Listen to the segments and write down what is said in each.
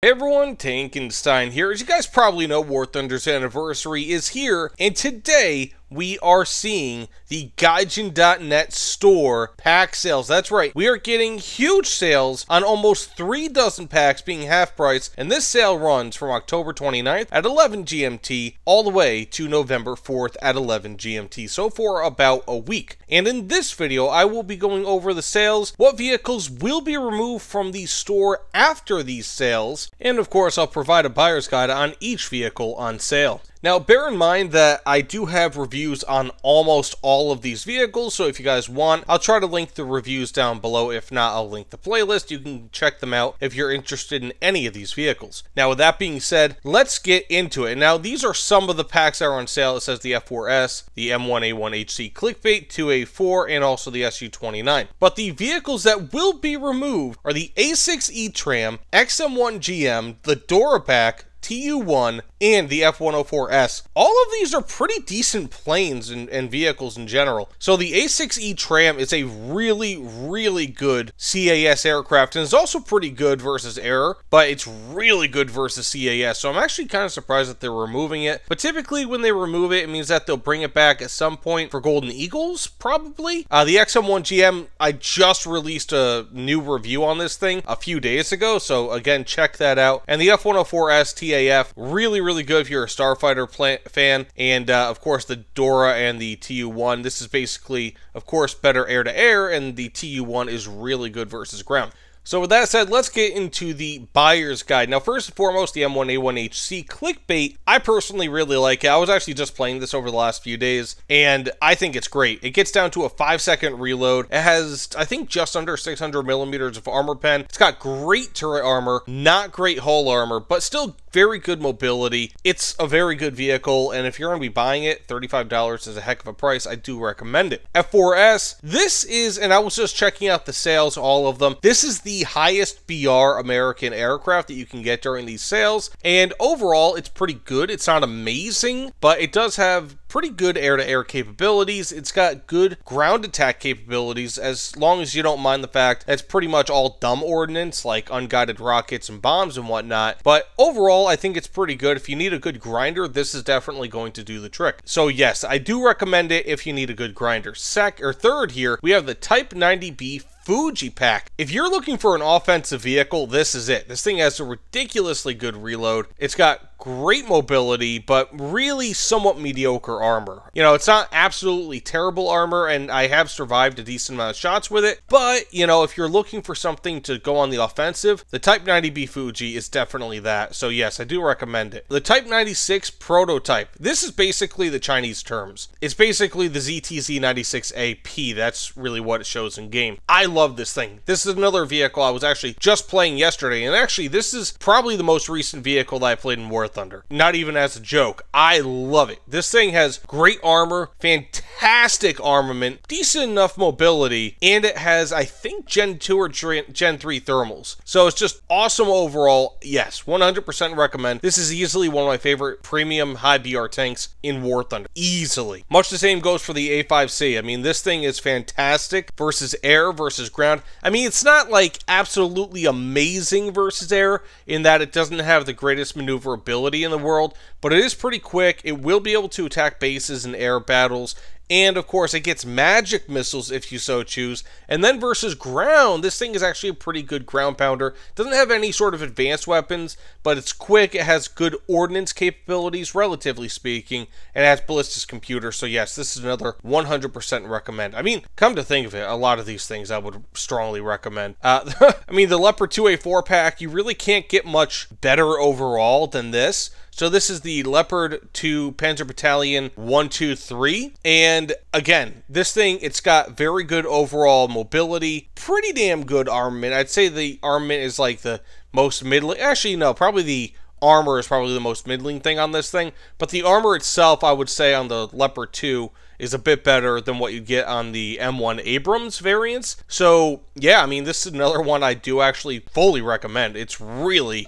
Hey everyone, Tankenstein here. As you guys probably know, War Thunder's anniversary is here, and today we are seeing the Gaijin.net store pack sales. That's right, we are getting huge sales on almost 3 dozen packs being half price, and this sale runs from October 29th at 11 GMT all the way to November 4th at 11 GMT, so for about a week. And in this video, I will be going over the sales, what vehicles will be removed from the store after these sales, and of course I'll provide a buyer's guide on each vehicle on sale. Now, bear in mind that I do have reviews on almost all of these vehicles, so if you guys want, I'll try to link the reviews down below. If not, I'll link the playlist. You can check them out if you're interested in any of these vehicles. Now, with that being said, let's get into it. Now, these are some of the packs that are on sale. It says the F4S, the M1A1HC Clickbait, 2A4, and also the SU29. But the vehicles that will be removed are the A6 E-Tram, XM1GM, the Dora pack, TU1, and the F104S. All of these are pretty decent planes and vehicles in general. So the A6E Tram is a really good CAS aircraft, and it's also pretty good versus air, but it's really good versus CAS. So I'm actually kind of surprised that they're removing it. But typically when they remove it, it means that they'll bring it back at some point for Golden Eagles, probably. The XM1GM, I just released a new review on this thing a few days ago, so again, check that out. And the F104S TAF, really good if you're a Starfighter fan, and of course the Dora and the TU1. This is basically, of course, better air-to-air, and the TU1 is really good versus ground. So with that said, let's get into the buyer's guide. Now, first and foremost, the M1A1HC Clickbait, I personally really like it. I was actually just playing this over the last few days, and I think it's great. It gets down to a 5-second reload. It has, I think, just under 600 millimeters of armor pen. It's got great turret armor, not great hull armor, but still very good mobility. It's a very good vehicle, and if you're going to be buying it, $35 is a heck of a price. I do recommend it. F4S, this is, and I was just checking out the sales, all of them. This is the highest BR American aircraft that you can get during these sales, and overall it's pretty good. It's not amazing, but it does have pretty good air-to-air capabilities. It's got good ground attack capabilities, as long as you don't mind the fact that it's pretty much all dumb ordnance like unguided rockets and bombs and whatnot. But overall, I think it's pretty good. If you need a good grinder, this is definitely going to do the trick. So yes, I do recommend it if you need a good grinder. Third here, we have the Type 90B Fuji pack. If you're looking for an offensive vehicle, this is it. This thing has a ridiculously good reload. It's got great mobility, but really somewhat mediocre armor. You know, it's not absolutely terrible armor, and I have survived a decent amount of shots with it, but, you know, if you're looking for something to go on the offensive, the Type 90B Fuji is definitely that. So yes, I do recommend it. The Type 96 Prototype. This is basically the Chinese terms. It's basically the ZTZ 96AP. That's really what it shows in game. I love this thing. This is another vehicle I was actually just playing yesterday, and actually this is probably the most recent vehicle that I played in War Thunder. Not even as a joke. I love it. This thing has great armor, fantastic armament, decent enough mobility, and it has, I think, Gen 2 or Gen 3 thermals. So it's just awesome overall. Yes, 100% recommend. This is easily one of my favorite premium high BR tanks in War Thunder. Easily. Much the same goes for the A5C. I mean, this thing is fantastic versus air, versus ground. I mean, it's not like absolutely amazing versus air in that it doesn't have the greatest maneuverability in the world, but it is pretty quick. It will be able to attack bases in air battles, and of course it gets magic missiles if you so choose. And then versus ground, this thing is actually a pretty good ground pounder. Doesn't have any sort of advanced weapons, but it's quick. It has good ordnance capabilities, relatively speaking, and it has ballistics computer. So yes, this is another 100% recommend. I mean, come to think of it, a lot of these things I would strongly recommend. I mean, the Leopard 2A4 pack, you really can't get much better overall than this. So this is the Leopard 2 Panzer Battalion 123, and again, this thing, it's got very good overall mobility, pretty damn good armament. I'd say the armament is like the most middling, actually no, probably the armor is probably the most middling thing on this thing, but the armor itself, I would say on the Leopard 2 is a bit better than what you get on the M1 Abrams variants. So yeah, I mean, this is another one I do actually fully recommend. It's really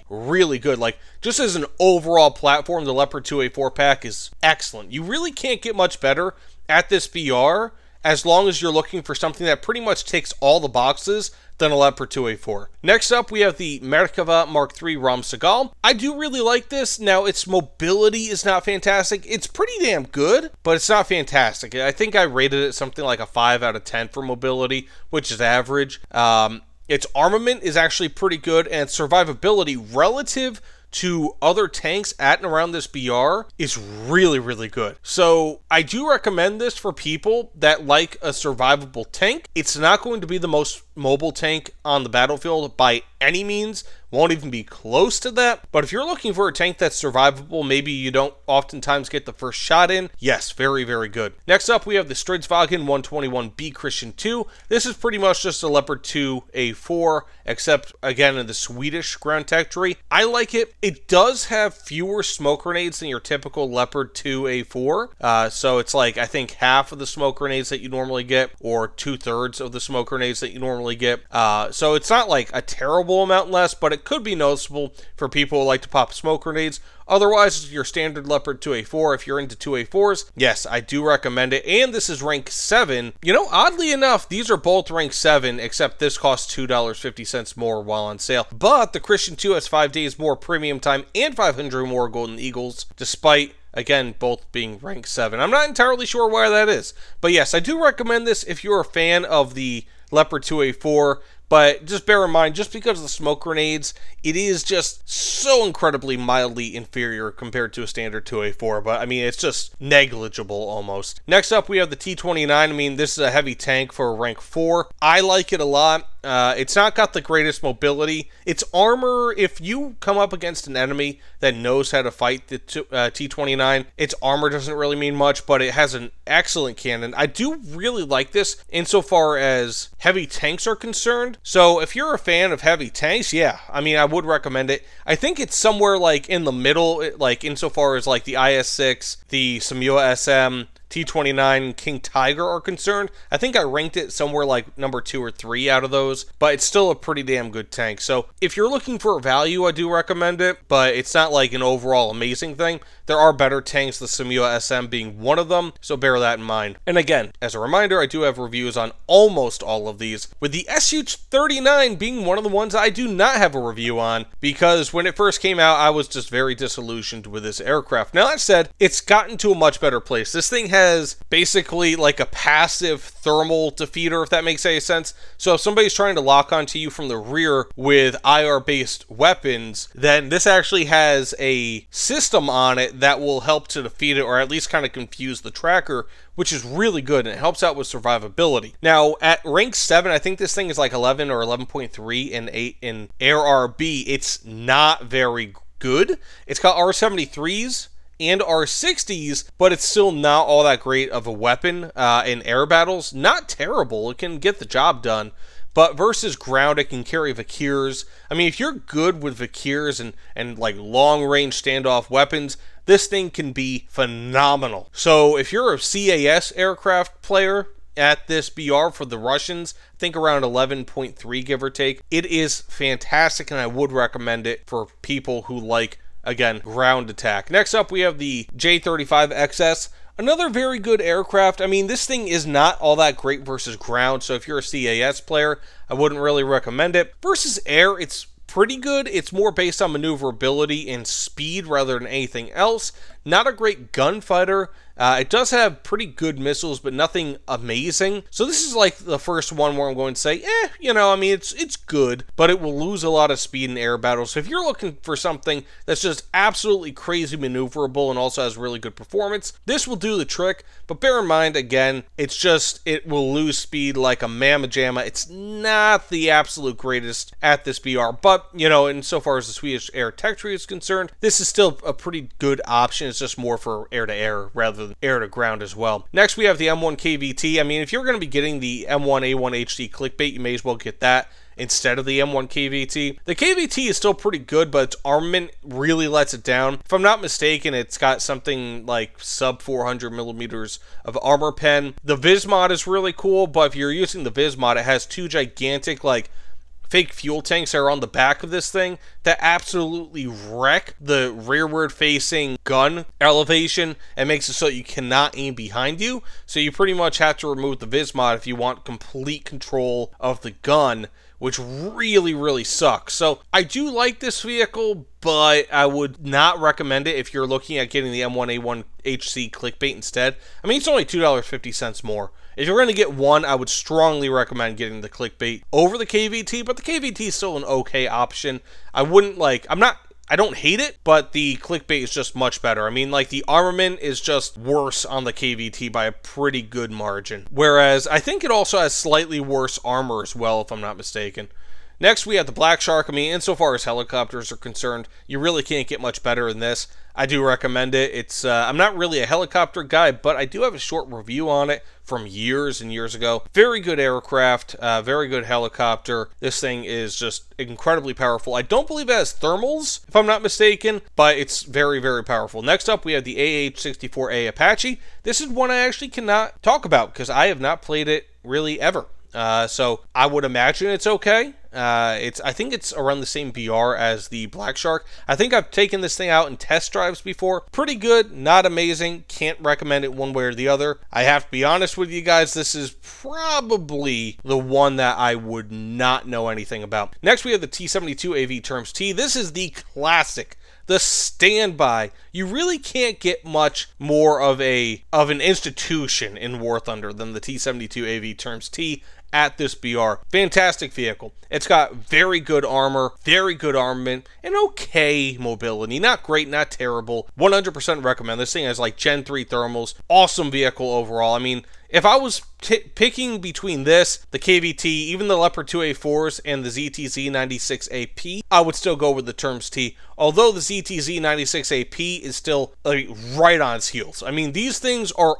good. Like, just as an overall platform, the Leopard 2A4 pack is excellent. You really can't get much better at this BR as long as you're looking for something that pretty much ticks all the boxes, than a Leopard 2A4. Next up, we have the Merkava Mark III Ram Segal. I do really like this. Now, its mobility is not fantastic. It's pretty damn good, but it's not fantastic. I think I rated it something like a 5 out of 10 for mobility, which is average. Its armament is actually pretty good, and survivability relative to other tanks at and around this BR is really, really good. So I do recommend this for people that like a survivable tank. It's not going to be the most mobile tank on the battlefield by any means, won't even be close to that, but if you're looking for a tank that's survivable, maybe you don't oftentimes get the first shot in, yes, very, very good. Next up, we have the Stridsvagn 121B Christian 2. This is pretty much just a Leopard 2A4, except, again, in the Swedish ground tech tree. I like it. It does have fewer smoke grenades than your typical Leopard 2A4, so it's like, I think, half of the smoke grenades that you normally get, or 2/3 of the smoke grenades that you normally get, so it's not like a terrible amount less, but it could be noticeable for people who like to pop smoke grenades. Otherwise, your standard Leopard 2A4, if you're into 2A4s, yes, I do recommend it. And this is rank 7. You know, oddly enough, these are both rank 7, except this costs $2.50 more while on sale. But the Christian 2 has 5 days more premium time and 500 more Golden Eagles, despite, again, both being rank 7. I'm not entirely sure why that is. But yes, I do recommend this if you're a fan of the Leopard 2A4. But just bear in mind, just because of the smoke grenades, it is just so incredibly mildly inferior compared to a standard 2A4. But, I mean, it's just negligible almost. Next up, we have the T-29. I mean, this is a heavy tank for rank 4. I like it a lot. It's not got the greatest mobility. Its armor, if you come up against an enemy that knows how to fight the T-29, its armor doesn't really mean much, but it has an excellent cannon. I do really like this insofar as heavy tanks are concerned. So if you're a fan of heavy tanks, yeah, I mean, I would recommend it. I think it's somewhere like in the middle, like insofar as like the IS-6, the Samua SM, T-29, King Tiger are concerned. I think I ranked it somewhere like number 2 or 3 out of those, but it's still a pretty damn good tank. So if you're looking for value, I do recommend it, but it's not like an overall amazing thing. There are better tanks, the Samua SM being one of them, so bear that in mind. And again, as a reminder, I do have reviews on almost all of these, with the SU-39 being one of the ones I do not have a review on, because when it first came out, I was just very disillusioned with this aircraft. Now that said, it's gotten to a much better place. This thing has basically like a passive thermal defeater, if that makes any sense. So if somebody's trying to lock onto you from the rear with IR-based weapons, then this actually has a system on it that will help to defeat it, or at least kind of confuse the tracker, which is really good, and it helps out with survivability. Now, at rank 7, I think this thing is like 11 or 11.3 in 8 in Air RB. It's not very good. It's got R-73s and R-60s, but it's still not all that great of a weapon in air battles. Not terrible. It can get the job done. But versus ground, it can carry Vikirs. I mean, if you're good with Vikirs and like long-range standoff weapons, this thing can be phenomenal. So if you're a CAS aircraft player at this BR for the Russians, I think around 11.3, give or take, it is fantastic, and I would recommend it for people who like, again, ground attack. Next up, we have the J-35XS. Another very good aircraft. I mean, this thing is not all that great versus ground, so if you're a CAS player, I wouldn't really recommend it. Versus air, it's pretty good. It's more based on maneuverability and speed rather than anything else. Not a great gunfighter. It does have pretty good missiles, but nothing amazing. So this is like the first one where I'm going to say, you know, I mean, it's good, but it will lose a lot of speed in air battles. So if you're looking for something that's just absolutely crazy maneuverable and also has really good performance, this will do the trick. But bear in mind, again, it's just, it will lose speed like a mamma jamma. It's not the absolute greatest at this BR, but, you know, insofar as the Swedish air tech tree is concerned, this is still a pretty good option. It's just more for air-to-air rather than air-to-ground as well. Next, we have the M1 KVT. I mean, if you're going to be getting the M1 A1 HD clickbait, you may as well get that instead of the M1 KVT. The KVT is still pretty good, but its armament really lets it down. If I'm not mistaken, it's got something like sub 400 millimeters of armor pen. The Vismod is really cool, but if you're using the Vismod, it has two gigantic, like, fake fuel tanks that are on the back of this thing that absolutely wreck the rearward facing gun elevation and makes it so you cannot aim behind you. So you pretty much have to remove the Vismod if you want complete control of the gun, which really, really sucks. So I do like this vehicle, but I would not recommend it if you're looking at getting the M1A1 HC clickbait instead. I mean, it's only $2.50 more. If you're going to get one, I would strongly recommend getting the clickbait over the KVT, but the KVT is still an okay option. I don't hate it, but the clickbait is just much better. I mean, like, the armament is just worse on the KVT by a pretty good margin. Whereas, I think it also has slightly worse armor as well, if I'm not mistaken. Next, we have the Black Shark. I mean, insofar as helicopters are concerned, you really can't get much better than this. I do recommend it. It's I'm not really a helicopter guy, but I do have a short review on it from years and years ago. Very good aircraft, very good helicopter. This thing is just incredibly powerful. I don't believe it has thermals, if I'm not mistaken, but it's very, very powerful. Next up, we have the AH-64A Apache. This is one I actually cannot talk about because I have not played it really ever. So I would imagine it's okay. I think it's around the same BR as the Black Shark. I think I've taken this thing out in test drives before. Pretty good, not amazing. Can't recommend it one way or the other. I have to be honest with you guys, this is probably the one that I would not know anything about. Next, we have the T-72 AV Terms T. This is the classic, the standby. You really can't get much more of an institution in War Thunder than the T-72 AV Terms T at this BR. Fantastic vehicle. It's got very good armor, very good armament, and okay mobility. Not great, not terrible. 100% recommend. This thing has like Gen 3 thermals. Awesome vehicle overall. I mean, if I was picking between this, the KVT, even the Leopard 2A4s, and the ZTZ96AP, I would still go with the Terms T. Although the ZTZ96AP is still right on its heels. I mean, these things are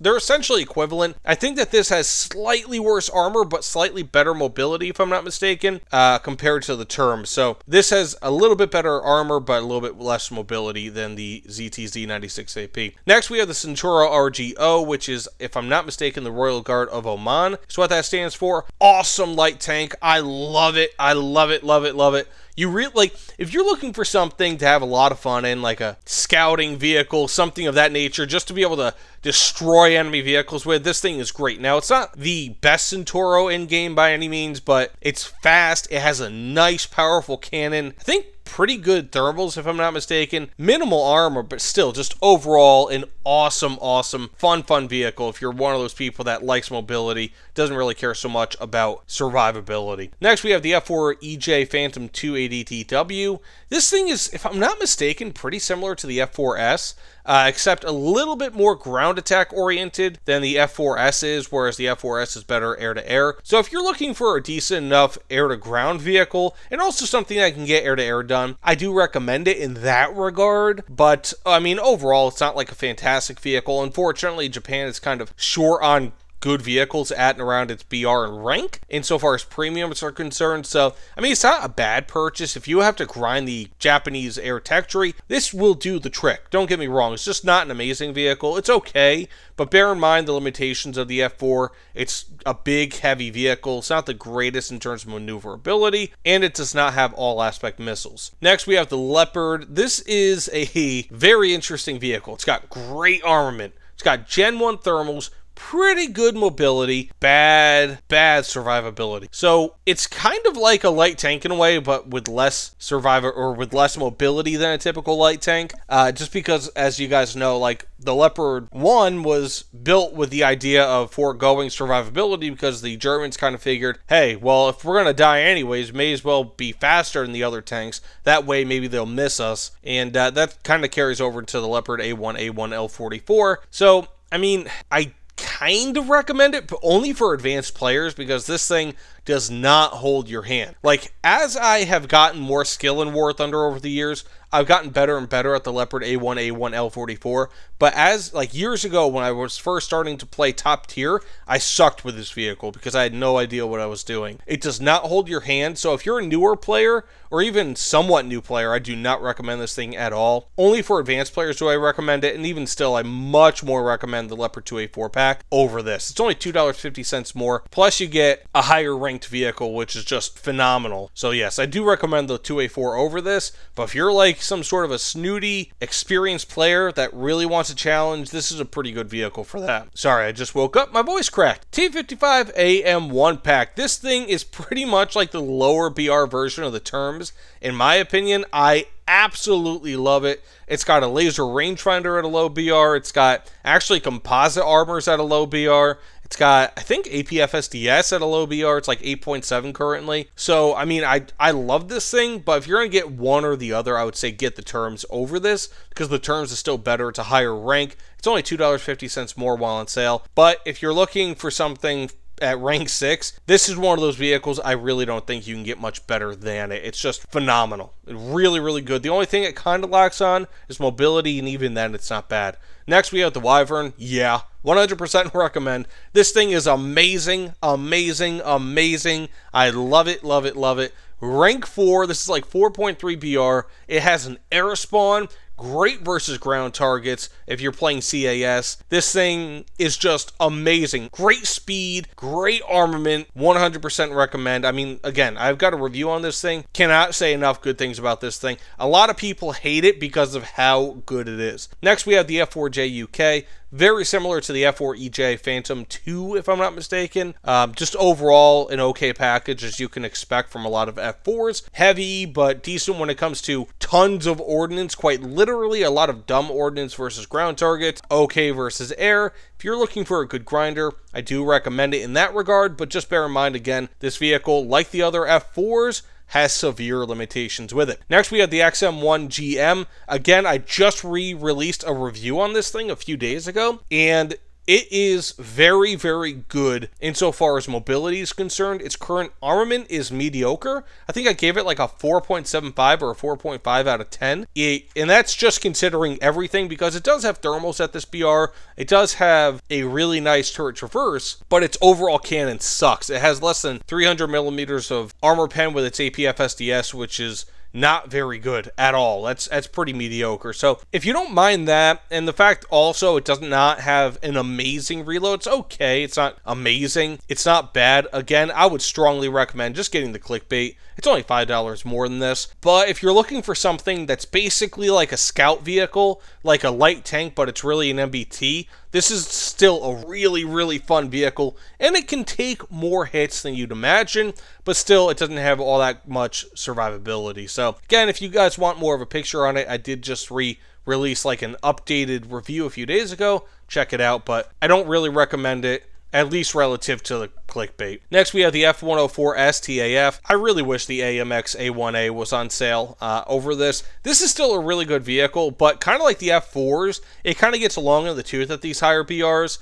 they're essentially equivalent. I think that this has slightly worse armor, but slightly better mobility, if I'm not mistaken, compared to the Terms. So this has a little bit better armor, but a little bit less mobility than the ZTZ96AP. Next, we have the Centauro RGO, which is, if I'm not mistaken, the Royal Guard of Oman. That's what that stands for. Awesome light tank. I love it. I love it, love it, love it. You really, like, if you're looking for something to have a lot of fun in, like a scouting vehicle, something of that nature, just to be able to destroy enemy vehicles with, this thing is great. Now, it's not the best Centauro in-game by any means, but it's fast. It has a nice, powerful cannon. I think pretty good thermals, if I'm not mistaken. Minimal armor, but still, just overall, an awesome, awesome, fun vehicle if you're one of those people that likes mobility, doesn't really care so much about survivability. Next, we have the F4 EJ Phantom 2 ADTW. This thing is, if I'm not mistaken, pretty similar to the F4S, except a little bit more ground attack oriented than the F4S is, whereas the F4S is better air-to-air. So if you're looking for a decent enough air-to-ground vehicle, and also something that can get air-to-air done, I do recommend it in that regard. But, I mean, overall, it's not like a fantastic vehicle. Unfortunately, Japan is kind of short on good vehicles at and around its BR and rank insofar as premiums are concerned. So, I mean, it's not a bad purchase. If you have to grind the Japanese air tech tree, this will do the trick. Don't get me wrong. It's just not an amazing vehicle. It's okay, but bear in mind the limitations of the F4. It's a big, heavy vehicle. It's not the greatest in terms of maneuverability, and it does not have all-aspect missiles. Next, we have the Leopard. This is a very interesting vehicle. It's got great armament. It's got Gen 1 thermals, pretty good mobility, bad survivability. So it's kind of like a light tank in a way, but with less with less mobility than a typical light tank. Just because, as you guys know, like the Leopard 1 was built with the idea of foregoing survivability because the Germans kind of figured, hey, well, if we're gonna die anyways, may as well be faster than the other tanks. That way, maybe they'll miss us, and that kind of carries over to the Leopard A1 L44. So, I mean, I kind of recommend it, but only for advanced players because this thing does not hold your hand. Like, as I have gotten more skill in War Thunder over the years, I've gotten better and better at the Leopard A1 L44, but as, like, years ago when I was first starting to play top tier, I sucked with this vehicle because I had no idea what I was doing. It does not hold your hand, so if you're a newer player, or even somewhat new player, I do not recommend this thing at all. Only for advanced players do I recommend it, and even still, I much more recommend the Leopard 2A4 pack. over this. It's only $2.50 more, plus you get a higher ranked vehicle, which is just phenomenal. So yes, I do recommend the 2A4 over this, but if you're like some sort of a snooty, experienced player that really wants a challenge, this is a pretty good vehicle for that. Sorry, I just woke up, my voice cracked. T55 AM1 pack. This thing is pretty much like the lower BR version of the Terms. In my opinion, I absolutely love it. It's got a laser rangefinder at a low BR. It's got actually composite armors at a low BR. It's got, I think, APF SDS at a low BR. It's like 8.7 currently. So, I mean, I love this thing, but if you're going to get one or the other, I would say get the Terms over this, because the Terms is still better. It's a higher rank. It's only $2.50 more while on sale. But if you're looking for something at rank 6, this is one of those vehicles I really don't think you can get much better than it. It's just phenomenal. Really, really good. The only thing it kind of lacks on is mobility, and even then it's not bad. Next, we have the Wyvern. Yeah, 100% recommend. This thing is amazing, amazing, amazing. I love it, love it, love it. Rank 4, this is like 4.3 BR. It has an Aerospawn. Great versus ground targets if you're playing CAS. This thing is just amazing. Great speed, great armament, 100% recommend. I mean, again, I've got a review on this thing. Cannot say enough good things about this thing. A lot of people hate it because of how good it is. Next, we have the F4J UK. Very similar to the F4EJ Phantom 2, if I'm not mistaken. Just overall, an okay package, as you can expect from a lot of F4s. Heavy, but decent when it comes to tons of ordnance. Quite literally, a lot of dumb ordnance versus ground targets. Okay versus air. If you're looking for a good grinder, I do recommend it in that regard, but just bear in mind, again, this vehicle, like the other F4s, has severe limitations with it. Next, we have the XM1 GM. Again, I just re-released a review on this thing a few days ago, and it is very, very good insofar as mobility is concerned. Its current armament is mediocre. I think I gave it like a 4.75 or a 4.5 out of 10. And that's just considering everything, because it does have thermals at this BR. It does have a really nice turret traverse, but its overall cannon sucks. It has less than 300 millimeters of armor pen with its APF SDS, which is not very good at all. That's pretty mediocre. So if you don't mind that, and the fact also it does not have an amazing reload, it's okay. It's not amazing. It's not bad. Again, I would strongly recommend just getting the clickbait. It's only $5 more than this. But if you're looking for something that's basically like a scout vehicle, like a light tank, but it's really an MBT, this is still a really, really fun vehicle, and it can take more hits than you'd imagine, but still, it doesn't have all that much survivability. So, again, if you guys want more of a picture on it, I did just release like an updated review a few days ago. Check it out, but I don't really recommend it, at least relative to the clickbait. Next, we have the F104 STAF. I really wish the AMX A1A was on sale over this. This is still a really good vehicle, but kind of like the F4s, it kind of gets along in the tooth at these higher BRs.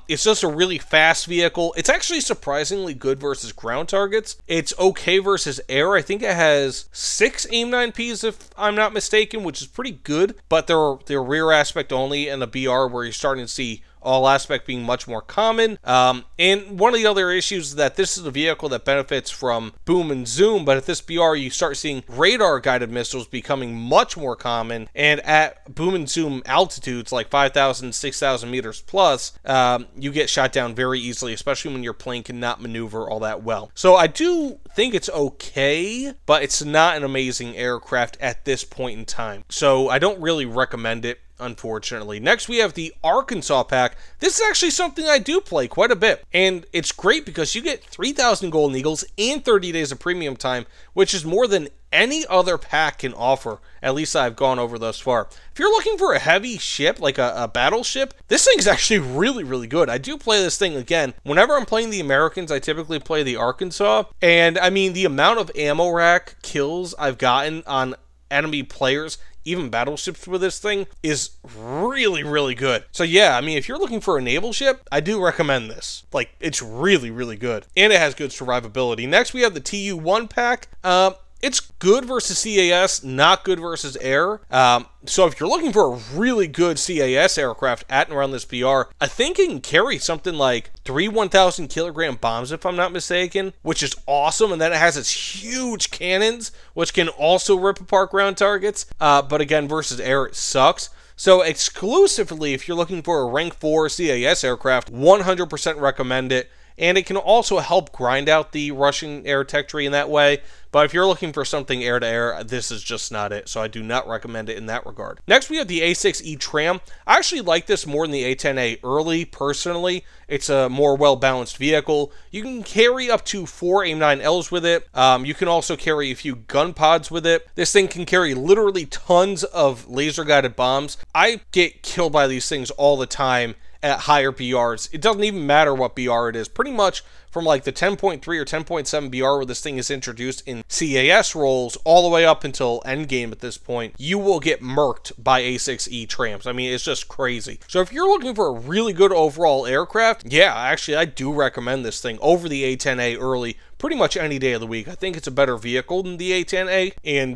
It's just a really fast vehicle. It's actually surprisingly good versus ground targets. It's okay versus air. I think it has 6 AIM-9Ps, if I'm not mistaken, which is pretty good, but they're rear aspect only in a BR where you're starting to see all aspect being much more common. And one of the other issues is that this is a vehicle that benefits from boom and zoom, but at this BR you start seeing radar guided missiles becoming much more common, and at boom and zoom altitudes like 5,000, 6,000 meters plus, you get shot down very easily, especially when your plane cannot maneuver all that well. So I do think it's okay, but it's not an amazing aircraft at this point in time. So I don't really recommend it, unfortunately. Next, we have the Arkansas pack. This is actually something I do play quite a bit, and it's great because you get 3,000 Golden Eagles and 30 days of premium time, which is more than any other pack can offer, at least I've gone over thus far. If you're looking for a heavy ship, like a battleship, this thing's actually really, really good. I do play this thing, again, whenever I'm playing the Americans, I typically play the Arkansas, and I mean, the amount of ammo rack kills I've gotten on enemy players, even battleships with this thing, is really, really good. So yeah, I mean, if you're looking for a naval ship, I do recommend this. Like, it's really, really good. And it has good survivability. Next, we have the TU1 pack. It's good versus CAS, not good versus air. So if you're looking for a really good CAS aircraft at and around this BR, I think it can carry something like 3 1,000 kilogram bombs, if I'm not mistaken, which is awesome. And then it has its huge cannons, which can also rip apart ground targets. But again, versus air, it sucks. So exclusively, if you're looking for a rank 4 CAS aircraft, 100% recommend it. And it can also help grind out the Russian air tech tree in that way. But if you're looking for something air-to-air, this is just not it. So I do not recommend it in that regard. Next, we have the A6E Tram. I actually like this more than the A10A early, personally. It's a more well-balanced vehicle. You can carry up to 4 AIM-9Ls with it. You can also carry a few gun pods with it. This thing can carry literally tons of laser-guided bombs. I get killed by these things all the time at higher BRs. It doesn't even matter what BR it is. Pretty much from like the 10.3 or 10.7 BR where this thing is introduced in CAS roles all the way up until endgame at this point, you will get murked by A6E trams. I mean, it's just crazy. So if you're looking for a really good overall aircraft, yeah, actually I do recommend this thing over the A10A early pretty much any day of the week. I think it's a better vehicle than the A10A, and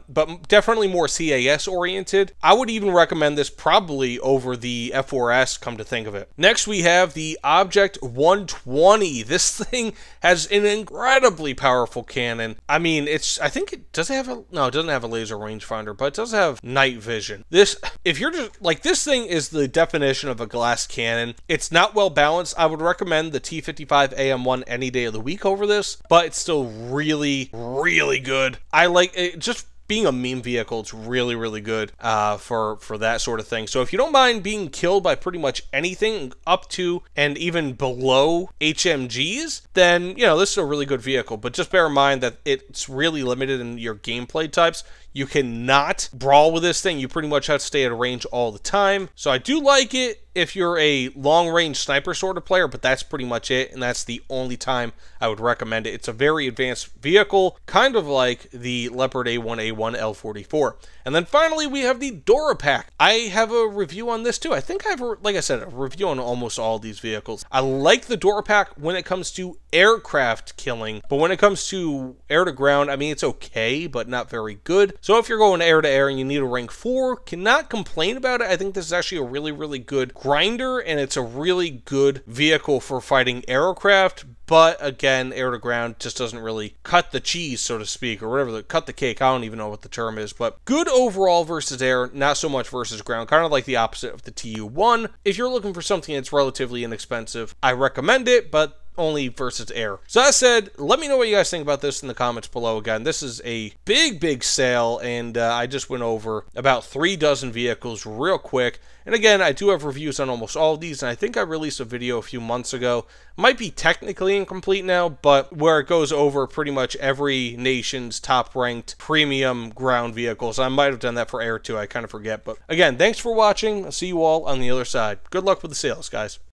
but definitely more CAS oriented. I would even recommend this probably over the F4S, come to think of it. Next, we have the Object 120. This thing has an incredibly powerful cannon. I mean, I think it does have no, it doesn't have a laser rangefinder, but it does have night vision. If you're just like, this thing is the definition of a glass cannon. It's not well balanced. I would recommend the T55 AM1 any day of the week over this, but it's still really, really good. I like it. Just being a meme vehicle, it's really, really good for that sort of thing. So if you don't mind being killed by pretty much anything up to and even below HMGs, then, you know, this is a really good vehicle. But just bear in mind that it's really limited in your gameplay types. You cannot brawl with this thing. You pretty much have to stay at a range all the time. So I do like it if you're a long-range sniper sort of player, but that's pretty much it, and that's the only time I would recommend it. It's a very advanced vehicle, kind of like the Leopard A1A1 L44. And then finally, we have the Durapack. I have a review on this too. I think I have, like I said, a review on almost all of these vehicles. I like the Durapack when it comes to aircraft killing, but when it comes to air-to-ground, I mean, it's okay, but not very good. So if you're going air-to-air and you need a rank 4, cannot complain about it. I think this is actually a really, really good grinder, and it's a really good vehicle for fighting aircraft. But again, air-to-ground just doesn't really cut the cheese, so to speak, or whatever, cut the cake. I don't even know what the term is, but good overall versus air, not so much versus ground, kind of like the opposite of the TU1. If you're looking for something that's relatively inexpensive, I recommend it, but only versus air. So that said, let me know what you guys think about this in the comments below. Again, this is a big sale, and I just went over about 3 dozen vehicles real quick. And again, I do have reviews on almost all of these, and I think I released a video a few months ago. Might be technically incomplete now, but where it goes over pretty much every nation's top-ranked premium ground vehicles. I might have done that for air too, I kind of forget. But again, thanks for watching. I'll see you all on the other side. Good luck with the sales, guys.